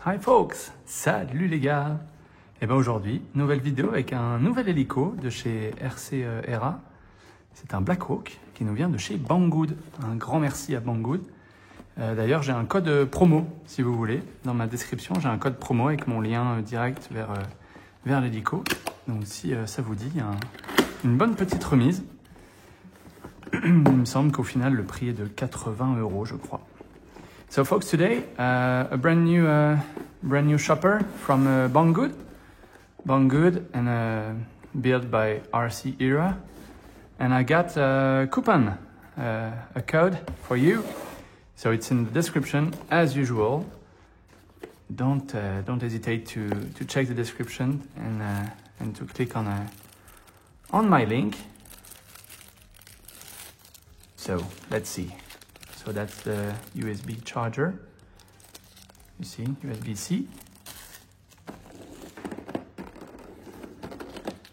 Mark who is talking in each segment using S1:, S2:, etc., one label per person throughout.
S1: Hi folks, salut les gars. Et ben aujourd'hui, nouvelle vidéo avec un nouvel hélico de chez RC Era. C'est un Black Hawk qui nous vient de chez Banggood. Un grand merci à Banggood. D'ailleurs, j'ai un code promo si vous voulez. Dans ma description, j'ai un code promo avec mon lien direct vers l'hélico. Donc si ça vous dit, il y a une bonne petite remise. Il me semble qu'au final, le prix est de 80 €, je crois. So folks, today a brand new shopper from Banggood and built by RC Era, and I got a coupon, a code for you. So it's in the description as usual. Don't hesitate to check the description and to click on my link. So let's see. So that's the USB charger. You see, USB-C.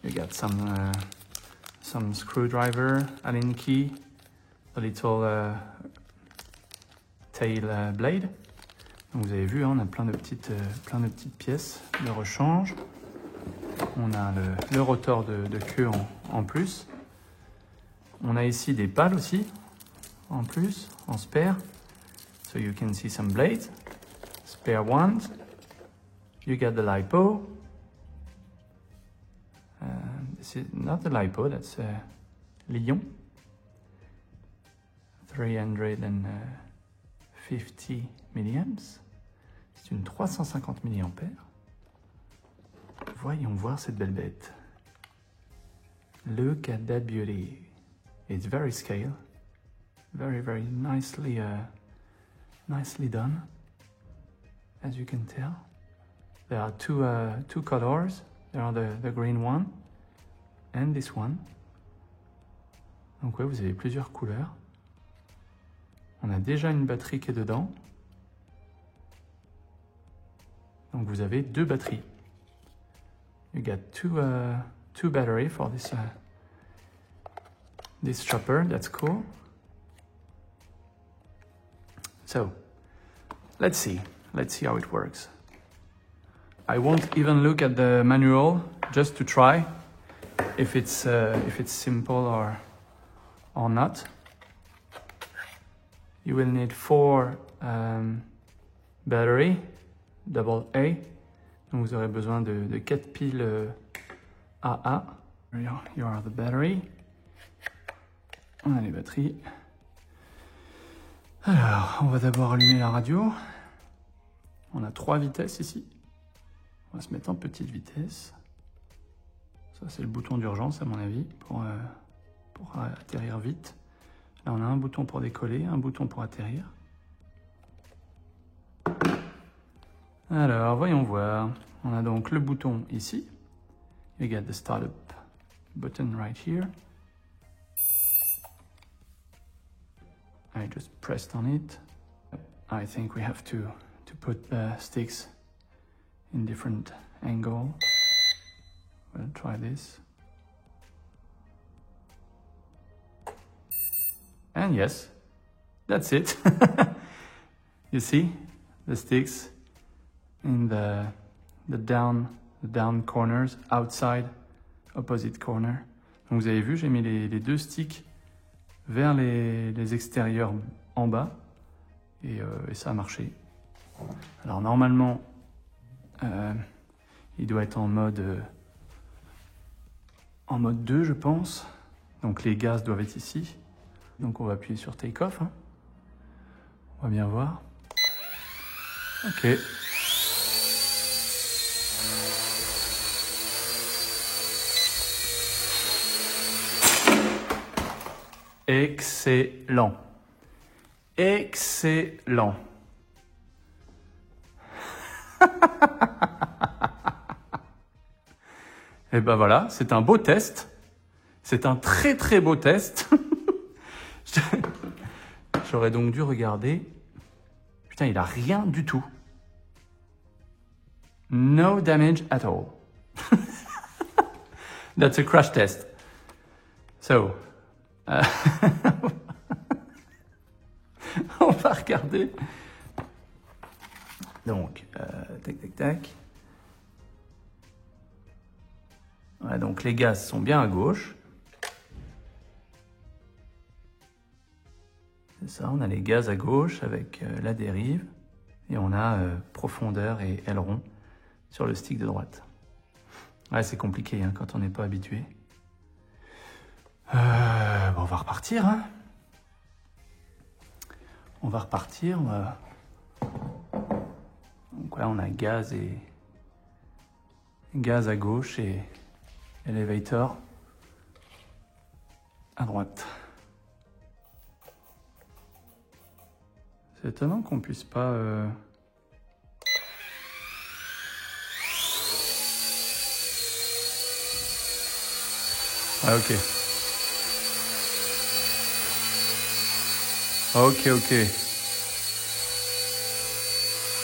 S1: You got some screwdriver, Allen key, a little tail blade. Donc vous avez vu, hein, on a plein de petites pièces de rechange. On a le rotor de queue en plus. On a ici des pales aussi, en plus, en spare. So you can see some blades, spare ones. You got the LiPo. This is not the LiPo, that's Lion. 350 milliamps. C'est une 350 milliampères. Voyons voir cette belle bête. Look at that beauty. It's very scale. Very, very nicely done, as you can tell. There are two colors. There are the green one and this one. Donc ouais, vous avez plusieurs couleurs. On a déjà une batterie qui est dedans. Donc vous avez deux batteries. You got two battery for this chopper. That's cool. So, let's see how it works. I won't even look at the manual just to try if it's simple or not. You will need 4 battery, AA. Donc vous aurez besoin de 4 piles AA. Here are the battery. On a les batteries. Alors, on va d'abord allumer la radio. On a 3 vitesses ici. On va se mettre en petite vitesse. Ça, c'est le bouton d'urgence, à mon avis, pour atterrir vite. Là, on a un bouton pour décoller, un bouton pour atterrir. Alors, voyons voir. On a donc le bouton ici. You got the startup button right here. I just pressed on it. I think we have to put the sticks in different angle. We'll try this. And yes, that's it. You see the sticks in the down corners, outside, opposite corner. Donc vous avez vu, j'ai mis les deux sticks vers les extérieurs en bas et ça a marché. Alors normalement il doit être en mode 2 je pense, donc les gaz doivent être ici, donc on va appuyer sur take off, hein. On va bien voir. Ok. Excellent. Excellent. Et ben voilà, c'est un beau test. C'est un très très beau test. J'aurais donc dû regarder. Putain, il a rien du tout. No damage at all. That's a crash test. So, on va regarder Donc, tac, tac, tac. Ouais, donc les gaz sont bien à gauche. C'est ça, on a les gaz à gauche avec la dérive. Et on a profondeur et aileron sur le stick de droite. Ouais, c'est compliqué hein, quand on n'est pas habitué. Bon, on va repartir. Hein. On va repartir. Donc là, on a gaz à gauche et elevator à droite. C'est étonnant qu'on puisse pas... Ah, ok. Ok.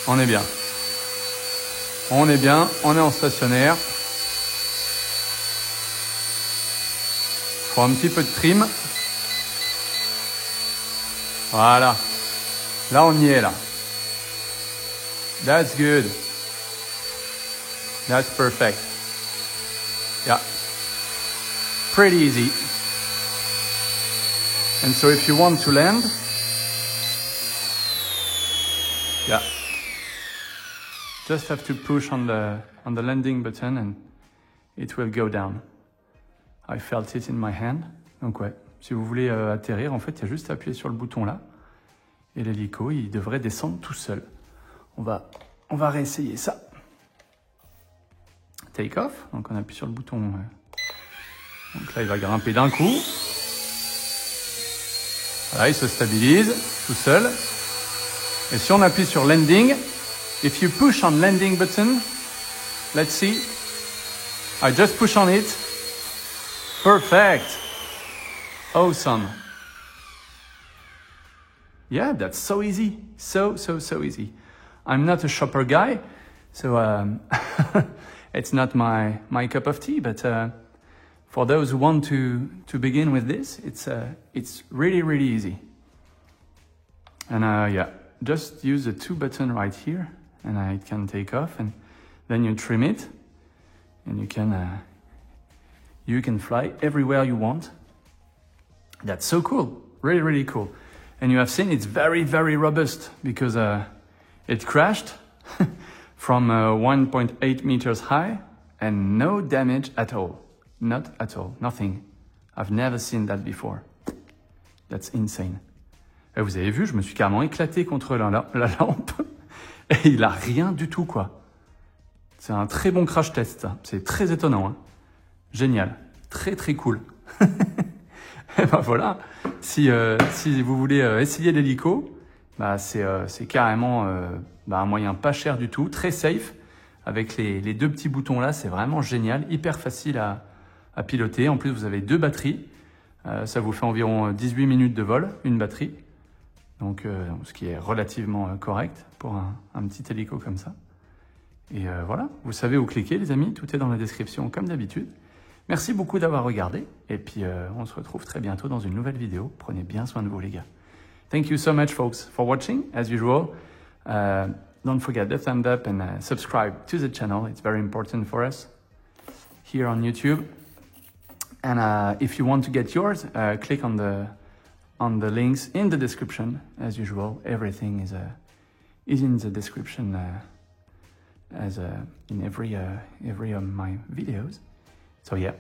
S1: On est bien. On est en stationnaire. Faut un petit peu de trim. Voilà. Là, on y est, là. That's good. That's perfect. Yeah. Pretty easy. And so if you want to land, yeah, just have to push on the landing button and it will go down. I felt it in my hand. Donc ouais, si vous voulez atterrir, en fait, il y a juste à appuyer sur le bouton là. Et l'hélico, il devrait descendre tout seul. On va réessayer ça. Take off. Donc on appuie sur le bouton. Donc là, il va grimper d'un coup. Voilà, il se stabilise tout seul. Et si on appuie sur landing, if you push on landing button, let's see. I just push on it. Perfect. Awesome. Yeah, that's so easy. So easy. I'm not a shopper guy, so it's not my cup of tea, but for those who want to begin with this, it's really easy. And yeah, just use the 2 button right here, and it can take off, and then you trim it, and you can fly everywhere you want. That's so cool. Really cool. And you have seen it's very robust because it crashed from 1.8 meters high and no damage at all. Not at all. Nothing. I've never seen that before. That's insane. Et vous avez vu, je me suis carrément éclaté contre la lampe et il a rien du tout, quoi. C'est un très bon crash test, ça. C'est très étonnant. Hein. Génial. Très cool. Et ben voilà, si vous voulez essayer l'hélico, bah c'est carrément un moyen pas cher du tout, très safe, avec les 2 petits boutons là, c'est vraiment génial, hyper facile à piloter. En plus, vous avez 2 batteries, ça vous fait environ 18 minutes de vol, une batterie, donc ce qui est relativement correct pour un petit hélico comme ça. Et voilà, vous savez où cliquer les amis, tout est dans la description comme d'habitude. Merci beaucoup d'avoir regardé et puis on se retrouve très bientôt dans une nouvelle vidéo. Prenez bien soin de vous les gars. Thank you so much folks for watching as usual. Don't forget the thumbs up and subscribe to the channel. It's very important for us here on YouTube. And if you want to get yours, click on the links in the description as usual. Everything is in the description as in every of my videos. So yeah,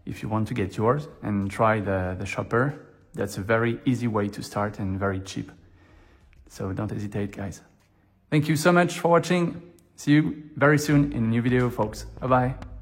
S1: if you want to get yours and try the shopper, that's a very easy way to start and very cheap. So don't hesitate, guys. Thank you so much for watching. See you very soon in a new video, folks. Bye-bye.